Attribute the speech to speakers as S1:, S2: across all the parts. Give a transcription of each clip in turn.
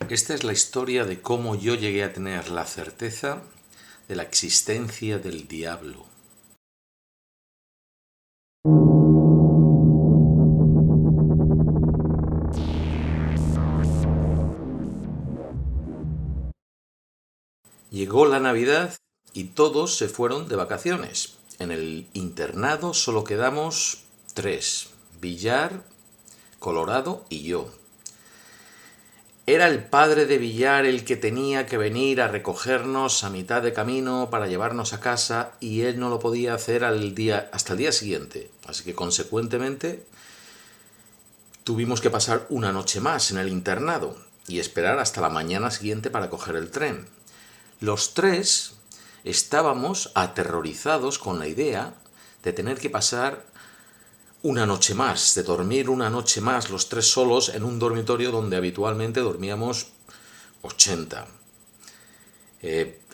S1: Esta es la historia de cómo yo llegué a tener la certeza de la existencia del diablo. Llegó la Navidad y todos se fueron de vacaciones. En el internado solo quedamos 3: Villar, Colorado y yo. Era el padre de Villar el que tenía que venir a recogernos a mitad de camino para llevarnos a casa, y él no lo podía hacer hasta el día siguiente. Así que, consecuentemente, tuvimos que pasar una noche más en el internado y esperar hasta la mañana siguiente para coger el tren. Los 3 estábamos aterrorizados con la idea de tener que pasar una noche más, de dormir una noche más los 3 solos en un dormitorio donde habitualmente dormíamos 80.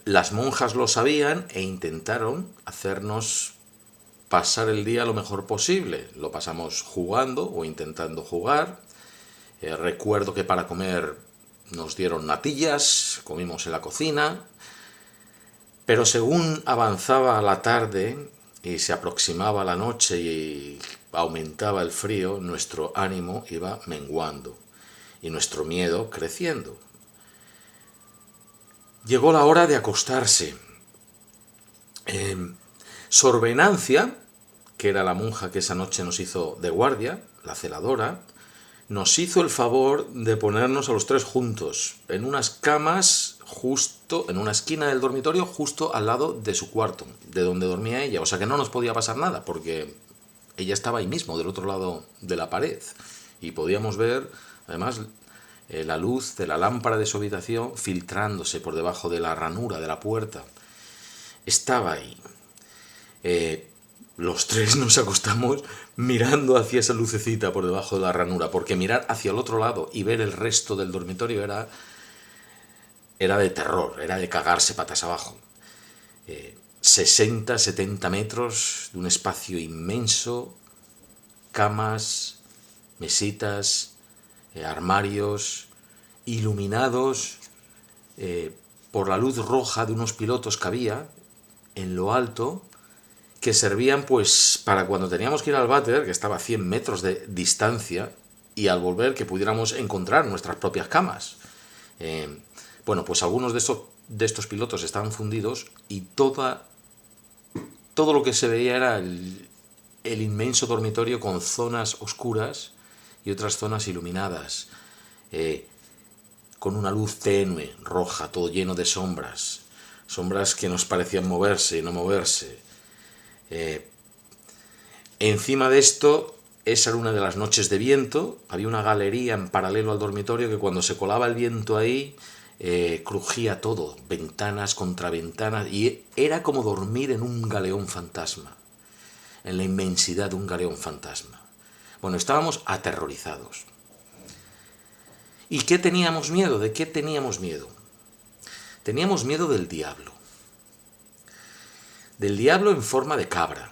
S1: Las monjas lo sabían e intentaron hacernos pasar el día lo mejor posible. Lo pasamos jugando o intentando jugar. Recuerdo que para comer nos dieron natillas, comimos en la cocina, pero según avanzaba la tarde y se aproximaba la noche y aumentaba el frío, nuestro ánimo iba menguando y nuestro miedo creciendo. Llegó la hora de acostarse. Sor Venancia, que era la monja que esa noche nos hizo de guardia, la celadora, nos hizo el favor de ponernos a los 3 juntos, en unas camas justo en una esquina del dormitorio, justo al lado de su cuarto, de donde dormía ella. O sea que no nos podía pasar nada, porque ella estaba ahí mismo, del otro lado de la pared. Y podíamos ver, además, la luz de la lámpara de su habitación filtrándose por debajo de la ranura de la puerta. Estaba ahí. Los 3 nos acostamos mirando hacia esa lucecita por debajo de la ranura, porque mirar hacia el otro lado y ver el resto del dormitorio era de terror, era de cagarse patas abajo. 60, 70 metros de un espacio inmenso, camas, mesitas, armarios, iluminados por la luz roja de unos pilotos que había en lo alto, que servían pues para cuando teníamos que ir al váter, que estaba a 100 metros de distancia, y al volver que pudiéramos encontrar nuestras propias camas. Bueno, pues algunos de estos pilotos estaban fundidos y todo lo que se veía era el inmenso dormitorio con zonas oscuras y otras zonas iluminadas, con una luz tenue, roja, todo lleno de sombras que nos parecían moverse y no moverse. Encima de esto, esa era una de las noches de viento. Había una galería en paralelo al dormitorio que cuando se colaba el viento ahí crujía todo, ventanas contra ventanas, y era como dormir en un galeón fantasma, en la inmensidad de un galeón fantasma. Bueno, estábamos aterrorizados. ¿Y qué teníamos miedo? ¿De qué teníamos miedo? Teníamos miedo del diablo. Del diablo en forma de cabra,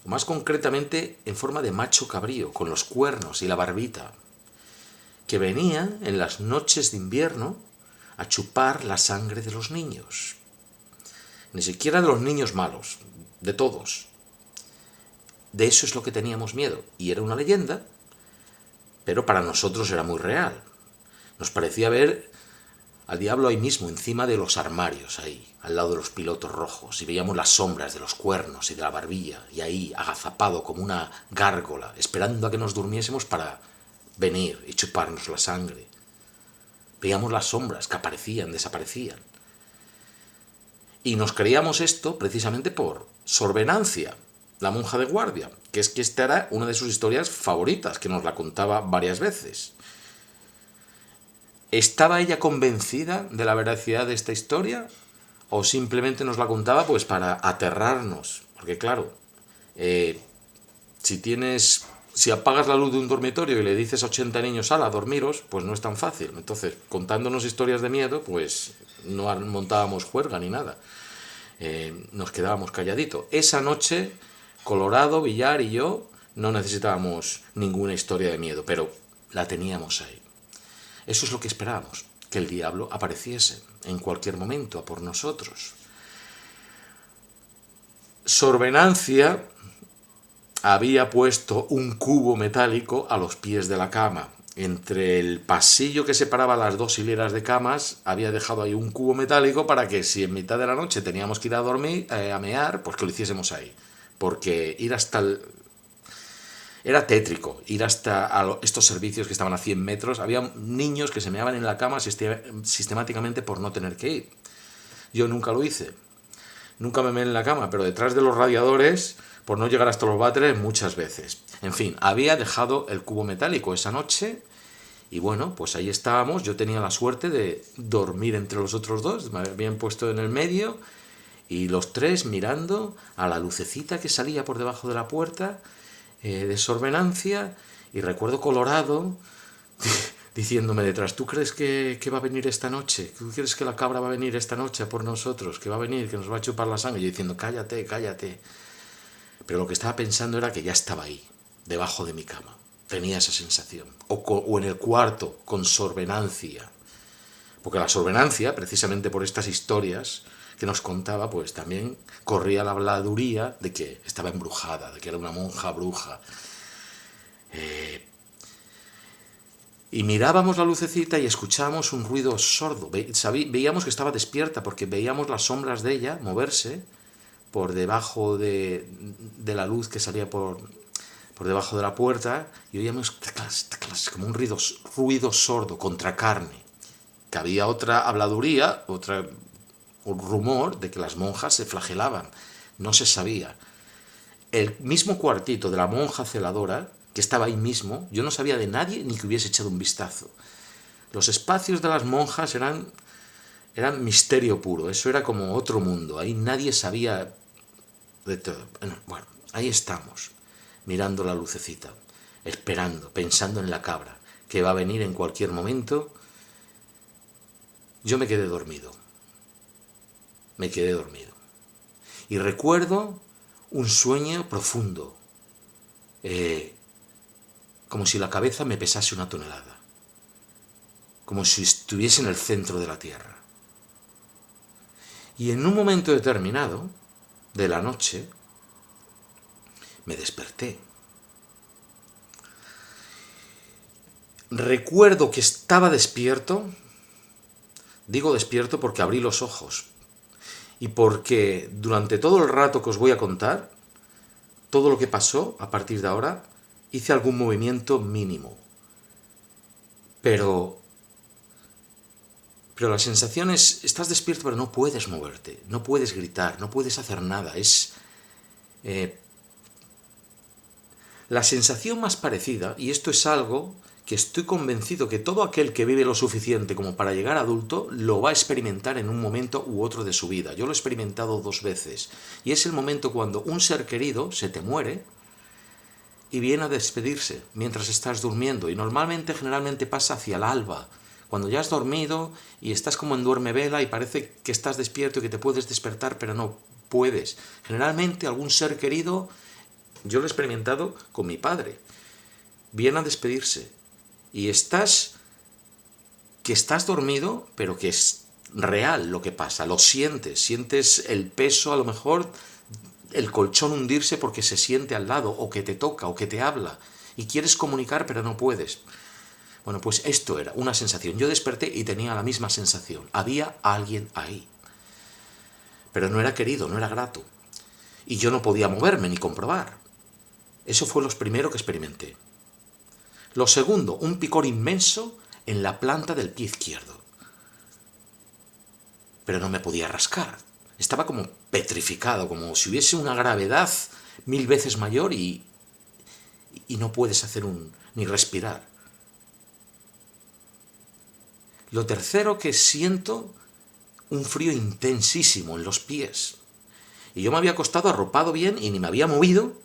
S1: o más concretamente en forma de macho cabrío, con los cuernos y la barbita, que venía en las noches de invierno a chupar la sangre de los niños. Ni siquiera de los niños malos, de todos. De eso es lo que teníamos miedo, y era una leyenda, pero para nosotros era muy real. Nos parecía ver al diablo ahí mismo, encima de los armarios, ahí, al lado de los pilotos rojos, y veíamos las sombras de los cuernos y de la barbilla, y ahí, agazapado como una gárgola, esperando a que nos durmiésemos para venir y chuparnos la sangre. Veíamos las sombras que aparecían, desaparecían. Y nos creíamos esto precisamente por Sor Venancia, la monja de guardia, que esta era una de sus historias favoritas, que nos la contaba varias veces. ¿Estaba ella convencida de la veracidad de esta historia? ¿O simplemente nos la contaba pues para aterrarnos? Porque claro, si apagas la luz de un dormitorio y le dices a 80 niños, ¡hala, dormiros!, pues no es tan fácil. Entonces, contándonos historias de miedo, pues no montábamos juerga ni nada. Nos quedábamos calladitos. Esa noche, Colorado, Villar y yo no necesitábamos ninguna historia de miedo, pero la teníamos ahí. Eso es lo que esperábamos, que el diablo apareciese en cualquier momento a por nosotros. Sor Venancia había puesto un cubo metálico a los pies de la cama. Entre el pasillo que separaba las dos hileras de camas, había dejado ahí un cubo metálico para que si en mitad de la noche teníamos que ir a dormir, a mear, pues que lo hiciésemos ahí. Porque ir hasta era tétrico, ir hasta estos servicios que estaban a 100 metros. Había niños que se meaban en la cama sistemáticamente por no tener que ir. Yo nunca lo hice. Nunca me meé en la cama, pero detrás de los radiadores, por no llegar hasta los váteres, muchas veces. En fin, había dejado el cubo metálico esa noche y bueno, pues ahí estábamos. Yo tenía la suerte de dormir entre los otros dos, me habían puesto en el medio y los tres mirando a la lucecita que salía por debajo de la puerta de Sor Venancia, y recuerdo colorado diciéndome detrás, ¿tú crees que va a venir esta noche? ¿Tú crees que la cabra va a venir esta noche a por nosotros? ¿Que va a venir, que nos va a chupar la sangre? Y yo diciendo, cállate, cállate. Pero lo que estaba pensando era que ya estaba ahí, debajo de mi cama. Tenía esa sensación. O en el cuarto, con Sor Venancia. Porque la Sor Venancia, precisamente por estas historias que nos contaba, pues también corría la habladuría de que estaba embrujada, de que era una monja bruja. Y mirábamos la lucecita y escuchábamos un ruido sordo. Veíamos que estaba despierta porque veíamos las sombras de ella moverse por debajo de la luz que salía por debajo de la puerta, y oíamos como un ruido sordo contra carne. Que había otra habladuría, un rumor de que las monjas se flagelaban. No se sabía. El mismo cuartito de la monja celadora, que estaba ahí mismo, yo no sabía de nadie ni que hubiese echado un vistazo. Los espacios de las monjas eran misterio puro. Eso era como otro mundo. Ahí nadie sabía de todo. Bueno, ahí estamos, mirando la lucecita, esperando, pensando en la cabra, que va a venir en cualquier momento. Yo me quedé dormido. Y recuerdo un sueño profundo, como si la cabeza me pesase 1 tonelada, como si estuviese en el centro de la tierra. Y en un momento determinado de la noche, me desperté. Recuerdo que estaba despierto. Digo despierto porque abrí los ojos. Y porque durante todo el rato que os voy a contar, todo lo que pasó a partir de ahora, hice algún movimiento mínimo. Pero la sensación es, estás despierto pero no puedes moverte, no puedes gritar, no puedes hacer nada. La sensación más parecida, y esto es algo que estoy convencido que todo aquel que vive lo suficiente como para llegar a adulto lo va a experimentar en un momento u otro de su vida. Yo lo he experimentado 2 veces, y es el momento cuando un ser querido se te muere y viene a despedirse mientras estás durmiendo, y generalmente pasa hacia el alba, cuando ya has dormido y estás como en duermevela y parece que estás despierto y que te puedes despertar, pero no puedes. Generalmente algún ser querido, yo lo he experimentado con mi padre, viene a despedirse y estás dormido, pero que es real lo que pasa, lo sientes el peso, a lo mejor el colchón hundirse porque se siente al lado, o que te toca, o que te habla, y quieres comunicar pero no puedes. Bueno, pues esto era una sensación. Yo desperté y tenía la misma sensación. Había alguien ahí. Pero no era querido, no era grato. Y yo no podía moverme ni comprobar. Eso fue lo primero que experimenté. Lo segundo, un picor inmenso en la planta del pie izquierdo. Pero no me podía rascar. Estaba como petrificado, como si hubiese una gravedad 1000 veces mayor y no puedes hacer ni respirar. Lo tercero, que siento un frío intensísimo en los pies. Y yo me había acostado arropado bien y ni me había movido,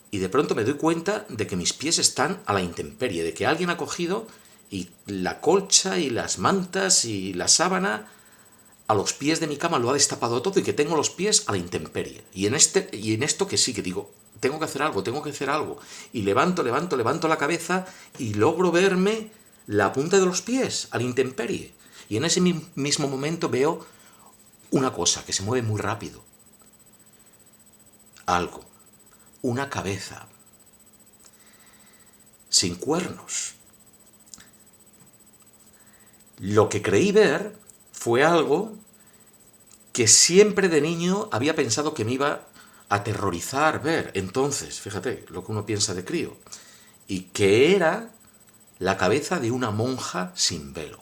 S1: y de pronto me doy cuenta de que mis pies están a la intemperie, de que alguien ha cogido y la colcha y las mantas y la sábana a los pies de mi cama lo ha destapado todo, y que tengo los pies a la intemperie. Y en esto que sí, que digo, tengo que hacer algo. Y levanto la cabeza y logro verme la punta de los pies a la intemperie. Y en ese mismo momento veo una cosa que se mueve muy rápido. Algo. Una cabeza. Sin cuernos. Lo que creí ver fue algo que siempre de niño había pensado que me iba a aterrorizar ver. Entonces, fíjate lo que uno piensa de crío. Y que era la cabeza de una monja sin velo.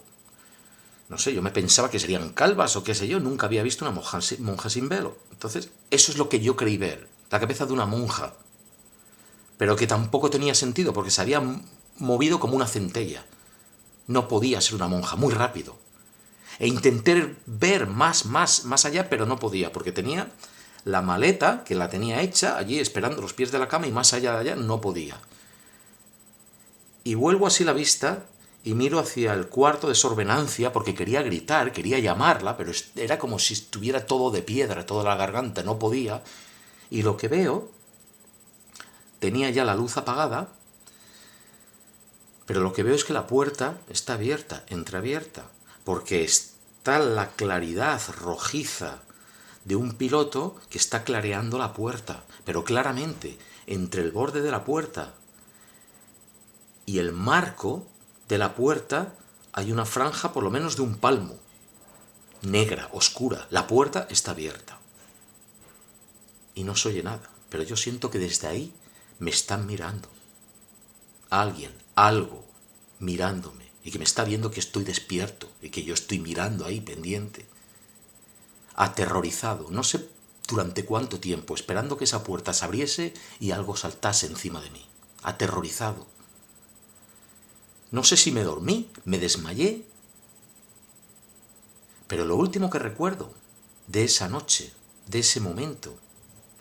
S1: No sé, yo me pensaba que serían calvas o qué sé yo, nunca había visto una monja sin velo. Entonces, eso es lo que yo creí ver, la cabeza de una monja. Pero que tampoco tenía sentido, porque se había movido como una centella. No podía ser una monja, muy rápido. E intenté ver más allá, pero no podía, porque tenía la maleta, que la tenía hecha, allí esperando los pies de la cama, y más allá de allá no podía. Y vuelvo así la vista y miro hacia el cuarto de Sor Venancia porque quería gritar, quería llamarla, pero era como si estuviera todo de piedra, toda la garganta, no podía. Y lo que veo, tenía ya la luz apagada, pero lo que veo es que la puerta está abierta, entreabierta, porque está la claridad rojiza de un piloto que está clareando la puerta, pero claramente, entre el borde de la puerta y el marco de la puerta hay una franja por lo menos de un palmo, negra, oscura. La puerta está abierta. Y no se oye nada, pero yo siento que desde ahí me están mirando. Alguien, algo, mirándome, y que me está viendo que estoy despierto, y que yo estoy mirando ahí pendiente. Aterrorizado, no sé durante cuánto tiempo, esperando que esa puerta se abriese y algo saltase encima de mí. Aterrorizado. No sé si me dormí, me desmayé, pero lo último que recuerdo de esa noche, de ese momento,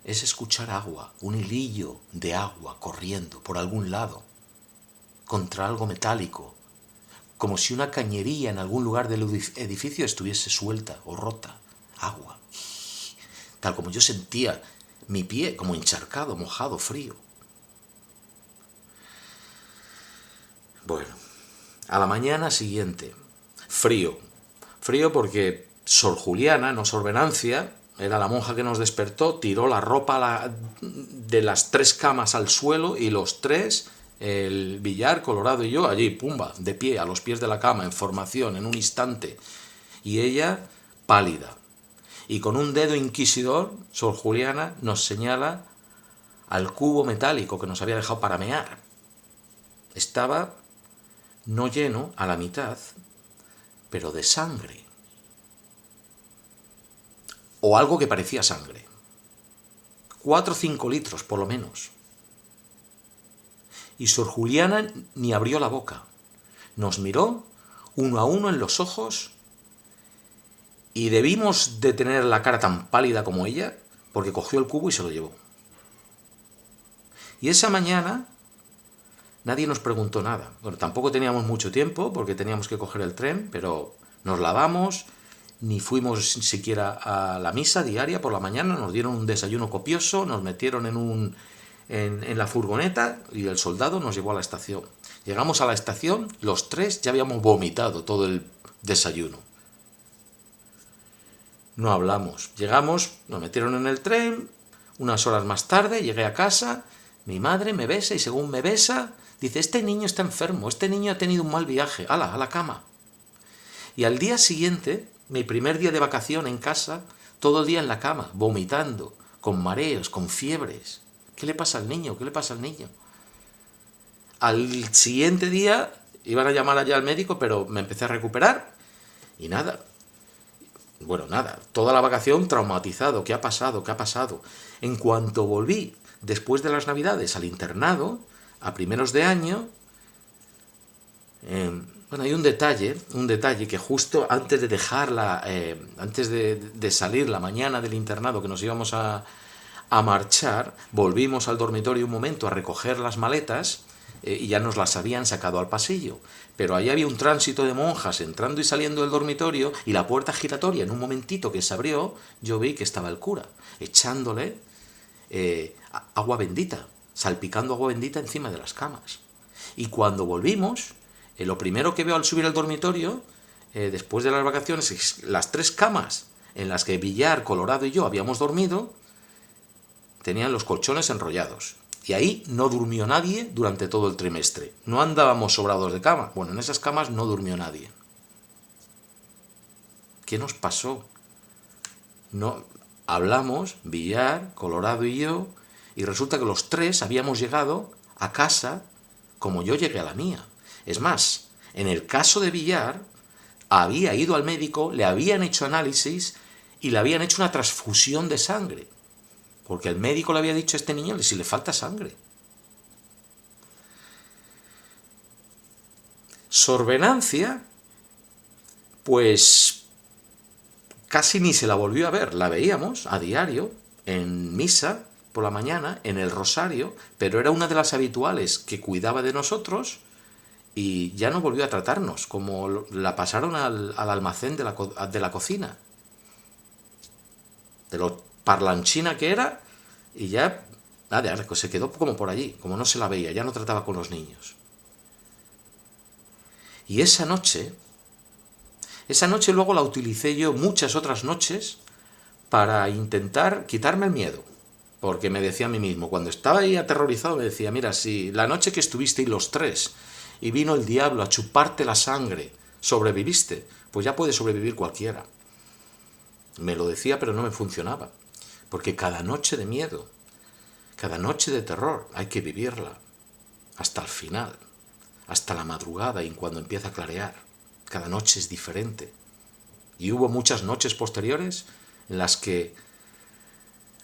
S1: es escuchar agua, un hilillo de agua corriendo por algún lado, contra algo metálico, como si una cañería en algún lugar del edificio estuviese suelta o rota. Agua. Tal como yo sentía mi pie como encharcado, mojado, frío. Bueno, a la mañana siguiente, frío. Frío porque Sor Juliana, no Sor Venancia, era la monja que nos despertó, tiró la ropa de las 3 camas al suelo y los 3, el Villar, Colorado y yo, allí, pumba, de pie, a los pies de la cama, en formación, en un instante. Y ella, pálida. Y con un dedo inquisidor, Sor Juliana nos señala al cubo metálico que nos había dejado para mear. Estaba no lleno, a la mitad, pero de sangre. O algo que parecía sangre. 4 o 5 litros, por lo menos. Y Sor Juliana ni abrió la boca. Nos miró, uno a uno en los ojos, y debimos de tener la cara tan pálida como ella, porque cogió el cubo y se lo llevó. Y esa mañana nadie nos preguntó nada. Bueno, tampoco teníamos mucho tiempo porque teníamos que coger el tren, pero nos lavamos, ni fuimos siquiera a la misa diaria por la mañana, nos dieron un desayuno copioso, nos metieron en la furgoneta y el soldado nos llevó a la estación. Llegamos a la estación, los 3 ya habíamos vomitado todo el desayuno. No hablamos. Llegamos, nos metieron en el tren, unas horas más tarde llegué a casa, mi madre me besa y según me besa, dice, este niño está enfermo, este niño ha tenido un mal viaje, ¡hala, a la cama! Y al día siguiente, mi primer día de vacación en casa, todo el día en la cama, vomitando, con mareos, con fiebres. ¿Qué le pasa al niño? ¿Qué le pasa al niño? Al siguiente día iban a llamar allá al médico, pero me empecé a recuperar y nada. Bueno, nada, toda la vacación traumatizado. ¿Qué ha pasado? ¿Qué ha pasado? En cuanto volví, después de las Navidades, al internado, a primeros de año, bueno, hay un detalle que justo antes de dejarla, antes de salir la mañana del internado, que nos íbamos a marchar, volvimos al dormitorio un momento a recoger las maletas y ya nos las habían sacado al pasillo. Pero ahí había un tránsito de monjas entrando y saliendo del dormitorio y la puerta giratoria, en un momentito que se abrió, yo vi que estaba el cura echándole agua bendita, salpicando agua bendita encima de las camas. Y cuando volvimos, Lo primero que veo al subir al dormitorio, después de las vacaciones, es las 3 camas en las que Villar, Colorado y yo habíamos dormido, tenían los colchones enrollados. Y ahí no durmió nadie durante todo el trimestre. No andábamos sobrados de cama. Bueno, en esas camas no durmió nadie. ¿Qué nos pasó? No, hablamos, Villar, Colorado y yo, y resulta que los 3 habíamos llegado a casa como yo llegué a la mía. Es más, en el caso de Villar, había ido al médico, le habían hecho análisis y le habían hecho una transfusión de sangre. Porque el médico le había dicho a este niño que si le falta sangre. Sor Venancia, pues casi ni se la volvió a ver. La veíamos a diario, en misa, por la mañana, en el rosario, pero era una de las habituales que cuidaba de nosotros y ya no volvió a tratarnos, como la pasaron al almacén de la cocina. De lo parlanchina que era, y ya nada, se quedó como por allí, como no se la veía, ya no trataba con los niños. Y esa noche luego la utilicé yo muchas otras noches para intentar quitarme el miedo. Porque me decía a mí mismo, cuando estaba ahí aterrorizado, me decía, mira, si la noche que estuvisteis los 3 y vino el diablo a chuparte la sangre, sobreviviste, pues ya puede sobrevivir cualquiera. Me lo decía, pero no me funcionaba. Porque cada noche de miedo, cada noche de terror, hay que vivirla. Hasta el final. Hasta la madrugada y cuando empieza a clarear. Cada noche es diferente. Y hubo muchas noches posteriores en las que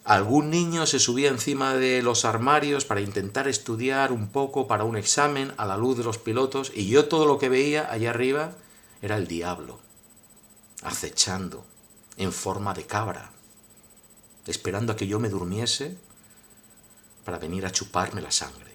S1: algún niño se subía encima de los armarios para intentar estudiar un poco para un examen a la luz de los pilotos, y yo todo lo que veía allá arriba era el diablo, acechando, en forma de cabra, esperando a que yo me durmiese para venir a chuparme la sangre.